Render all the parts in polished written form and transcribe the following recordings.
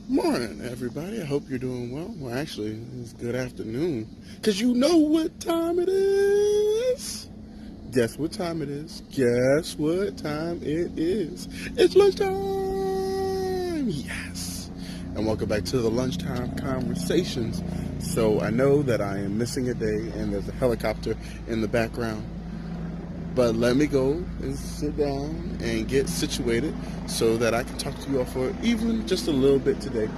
Morning, everybody. I hope you're doing well. Well, actually, it's good afternoon. Because you know what time it is. Guess what time it is? Guess what time it is? It's lunchtime! Yes! And welcome back to the Lunchtime Conversations. So I know that I am missing a day and there's a helicopter in the background. But let me go and sit down and get situated so that I can talk to you all for even just a little bit today.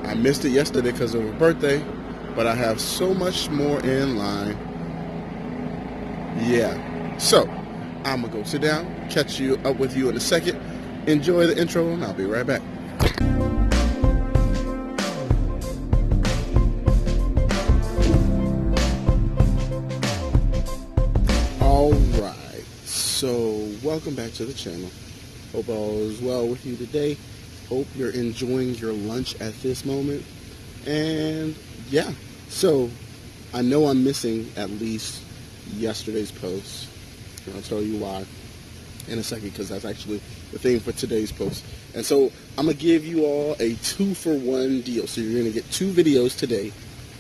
I missed it yesterday because of a birthday, but I have so much more in line. Yeah. So, I'm going to go sit down, catch you up with you in a second. Enjoy the intro, and I'll be right back. All right. So, welcome back to the channel. Hope all is well with you today. Hope you're enjoying your lunch at this moment. And yeah, so I know I'm missing at least yesterday's post. And I'll tell you why in a second, because that's actually the theme for today's post. And so I'm going to give you all a 2-for-1 deal. So you're going to get 2 videos today,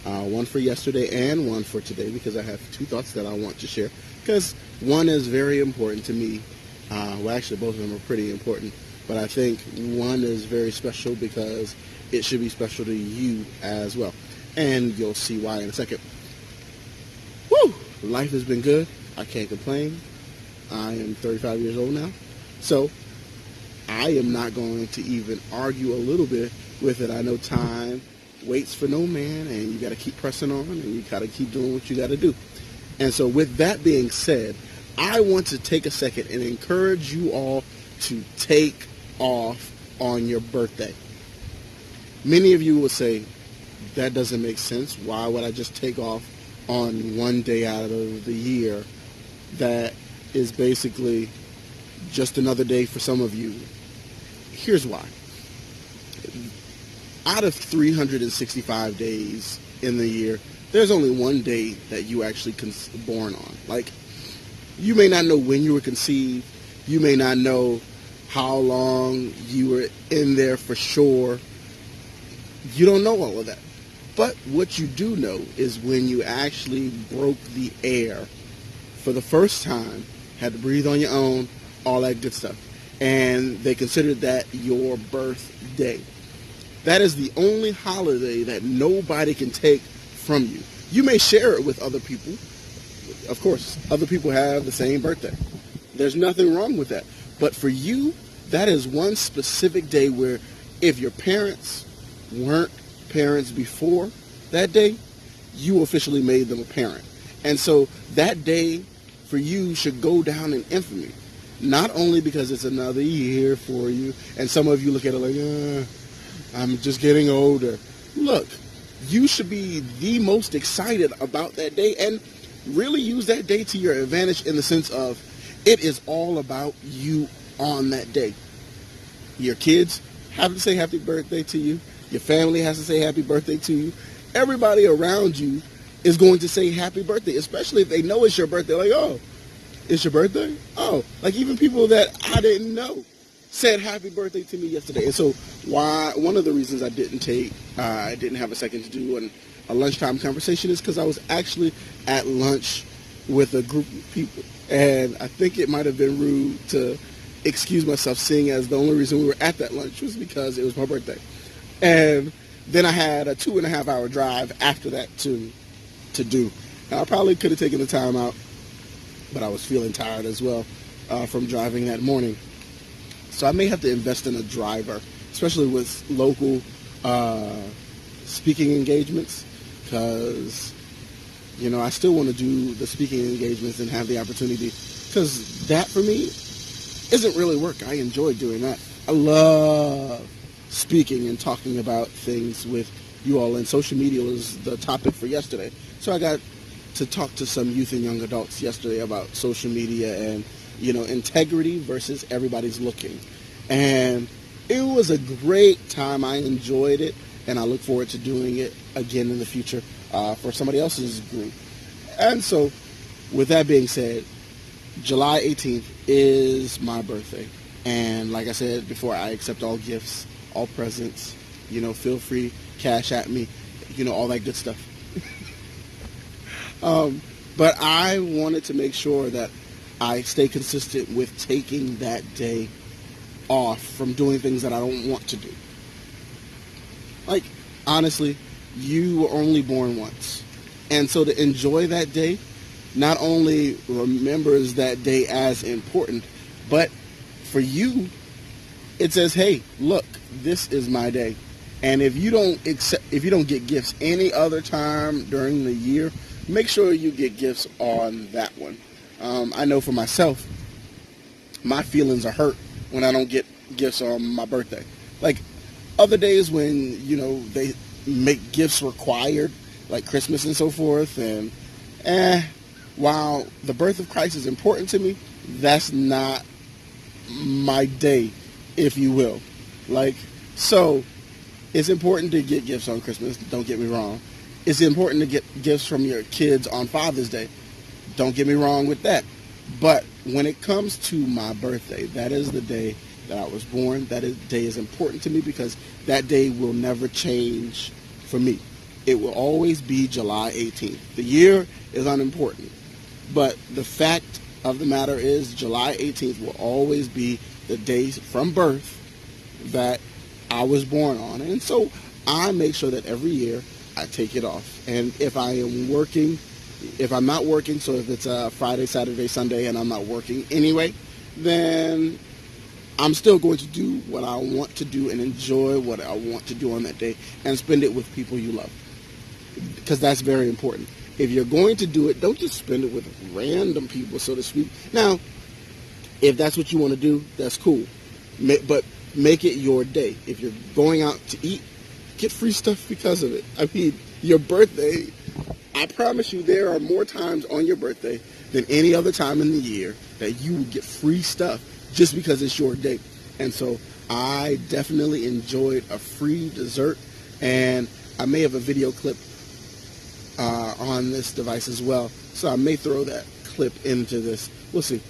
one for yesterday and one for today, because I have 2 thoughts that I want to share. Because one is very important to me. Well, actually, both of them are pretty important. But I think one is very special because it should be special to you as well. And you'll see why in a second. Woo! Life has been good. I can't complain. I am 35 years old now. So I am not going to even argue a little bit with it. I know time waits for no man, and you got to keep pressing on, and you got to keep doing what you got to do. And so with that being said, I want to take a second and encourage you all to take off on your birthday. Many of you will say, that doesn't make sense. Why would I just take off on one day out of the year that is basically just another day for some of you? Here's why. Out of 365 days in the year, there's only one day that you actually born on. Like, you may not know when you were conceived. You may not know how long you were in there for sure. You don't know all of that. But what you do know is when you actually broke the air for the first time, had to breathe on your own, all that good stuff. And they considered that your birthday. That is the only holiday that nobody can take from you. You may share it with other people. Of course, other people have the same birthday. There's nothing wrong with that. But for you, that is one specific day where if your parents weren't parents before that day, you officially made them a parent. And so that day for you should go down in infamy. Not only because it's another year for you, and some of you look at it like, I'm just getting older. Look, you should be the most excited about that day and really use that day to your advantage in the sense of it is all about you on that day. Your kids have to say happy birthday to you. Your family has to say happy birthday to you. Everybody around you is going to say happy birthday, especially if they know it's your birthday. Like, oh, it's your birthday? Oh, like even people that I didn't know said happy birthday to me yesterday. And so one of the reasons I didn't have a second to do a lunchtime conversation is because I was actually at lunch with a group of people. And I think it might have been rude to excuse myself, seeing as the only reason we were at that lunch was because it was my birthday. And then I had a 2.5-hour drive after that to do. Now, I probably could have taken the time out, but I was feeling tired as well from driving that morning. So I may have to invest in a driver, especially with local speaking engagements, because I still want to do the speaking engagements and have the opportunity, because that for me isn't really work. I enjoy doing that. I love speaking and talking about things with you all, and social media was the topic for yesterday. So I got to talk to some youth and young adults yesterday about social media and, integrity versus everybody's looking. And it was a great time. I enjoyed it, and I look forward to doing it again in the future for somebody else's group. And so, with that being said, July 18th is my birthday. And like I said before, I accept all gifts, all presents. Feel free, cash at me, all that good stuff. But I wanted to make sure that I stay consistent with taking that day off from doing things that I don't want to do. Like, honestly, you were only born once. And so to enjoy that day, not only remembers that day as important, but for you, it says, hey, look, this is my day. And if you don't get gifts any other time during the year, make sure you get gifts on that one. I know for myself, my feelings are hurt when I don't get gifts on my birthday. Like other days when, they make gifts required, like Christmas and so forth, and while the birth of Christ is important to me, that's not my day, if you will. So it's important to get gifts on Christmas, don't get me wrong. It's important to get gifts from your kids on Father's Day. Don't get me wrong with that. But when it comes to my birthday, that is the day that I was born. Day is important to me because that day will never change for me. It will always be July 18th. The year is unimportant. But the fact of the matter is July 18th will always be the day from birth that I was born on. And so I make sure that every year I take it off. And if I'm not working, so if it's a Friday, Saturday, Sunday, and I'm not working anyway, then I'm still going to do what I want to do and enjoy what I want to do on that day and spend it with people you love. Because that's very important. If you're going to do it, don't just spend it with random people, so to speak. Now, if that's what you want to do, that's cool. But make it your day. If you're going out to eat, get free stuff because of it. I mean, your birthday, I promise you there are more times on your birthday than any other time in the year that you would get free stuff just because it's your day. And so I definitely enjoyed a free dessert, and I may have a video clip on this device as well. So I may throw that clip into this. We'll see.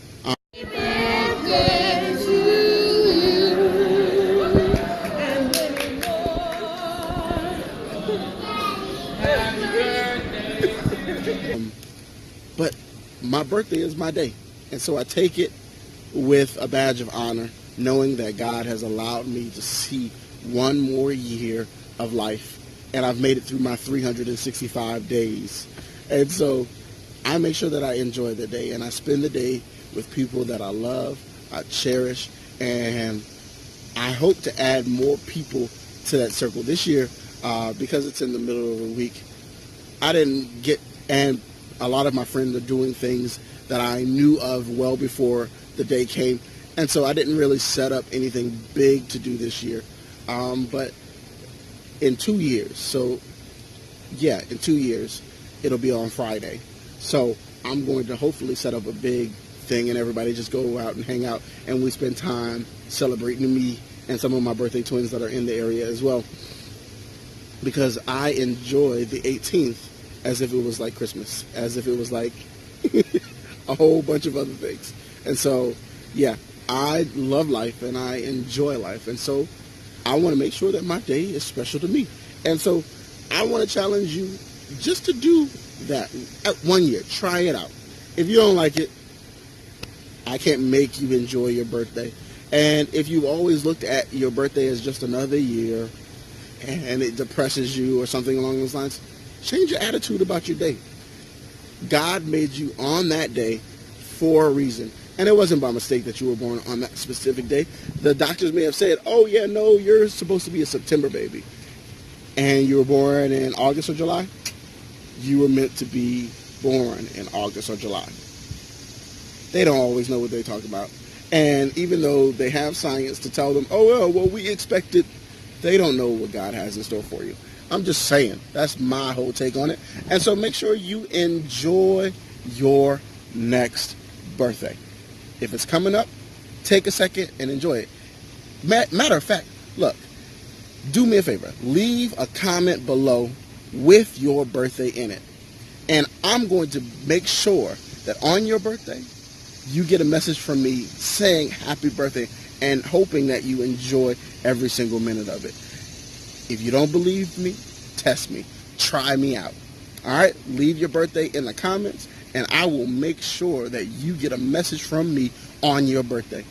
But my birthday is my day. And so I take it with a badge of honor, knowing that God has allowed me to see one more year of life. And I've made it through my 365 days. And so I make sure that I enjoy the day. And I spend the day with people that I love, I cherish. And I hope to add more people to that circle. This year, because it's in the middle of the week, I didn't get, and a lot of my friends are doing things that I knew of well before the day came. And so I didn't really set up anything big to do this year. But in 2 years, in 2 years, it'll be on Friday. So I'm going to hopefully set up a big thing and everybody just go out and hang out and we spend time celebrating me and some of my birthday twins that are in the area as well. Because I enjoy the 18th as if it was like Christmas, as if it was like a whole bunch of other things. And so, I love life and I enjoy life. And so I want to make sure that my day is special to me. And so I want to challenge you just to do that 1 year. Try it out. If you don't like it, I can't make you enjoy your birthday. And if you've always looked at your birthday as just another year and it depresses you or something along those lines, change your attitude about your day. God made you on that day for a reason. And it wasn't by mistake that you were born on that specific day. The doctors may have said, oh, yeah, no, you're supposed to be a September baby. And you were born in August or July. You were meant to be born in August or July. They don't always know what they talk about. And even though they have science to tell them, oh, well, we expected, they don't know what God has in store for you. I'm just saying. That's my whole take on it. And so make sure you enjoy your next birthday. If it's coming up, take a second and enjoy it. Matter of fact, look, do me a favor. Leave a comment below with your birthday in it. And I'm going to make sure that on your birthday, you get a message from me saying happy birthday. and hoping that you enjoy every single minute of it. If you don't believe me, test me. Try me out. All right? Leave your birthday in the comments, and I will make sure that you get a message from me on your birthday.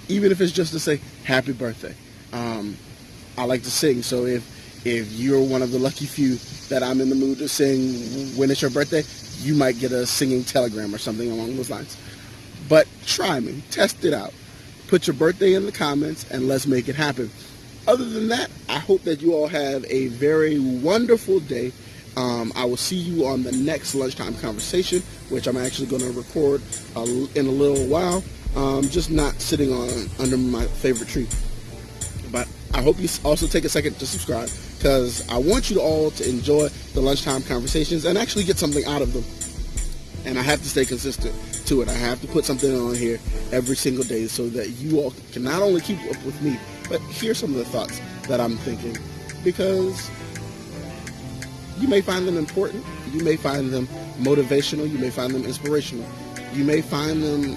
Even if it's just to say, happy birthday. I like to sing, so if you're one of the lucky few that I'm in the mood to sing when it's your birthday, you might get a singing telegram or something along those lines. But try me. Test it out. Put your birthday in the comments, and let's make it happen. Other than that, I hope that you all have a very wonderful day. I will see you on the next Lunchtime Conversation, which I'm actually going to record in a little while. Just not sitting under my favorite tree. But I hope you also take a second to subscribe, because I want you all to enjoy the Lunchtime Conversations and actually get something out of them. And I have to stay consistent to it. I have to put something on here every single day so that you all can not only keep up with me, but hear some of the thoughts that I'm thinking. Because you may find them important, you may find them motivational, you may find them inspirational, you may find them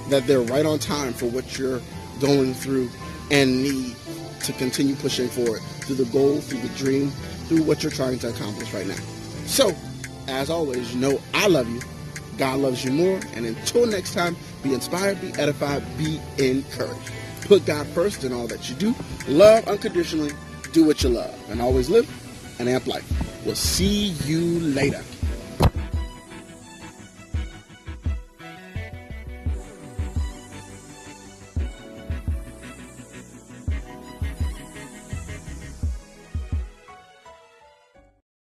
that they're right on time for what you're going through and need to continue pushing forward through the goal, through the dream, through what you're trying to accomplish right now. So, as always, you know I love you, God loves you more, and until next time, be inspired, be edified, be encouraged. Put God first in all that you do, love unconditionally, do what you love, and always live an amp life. We'll see you later.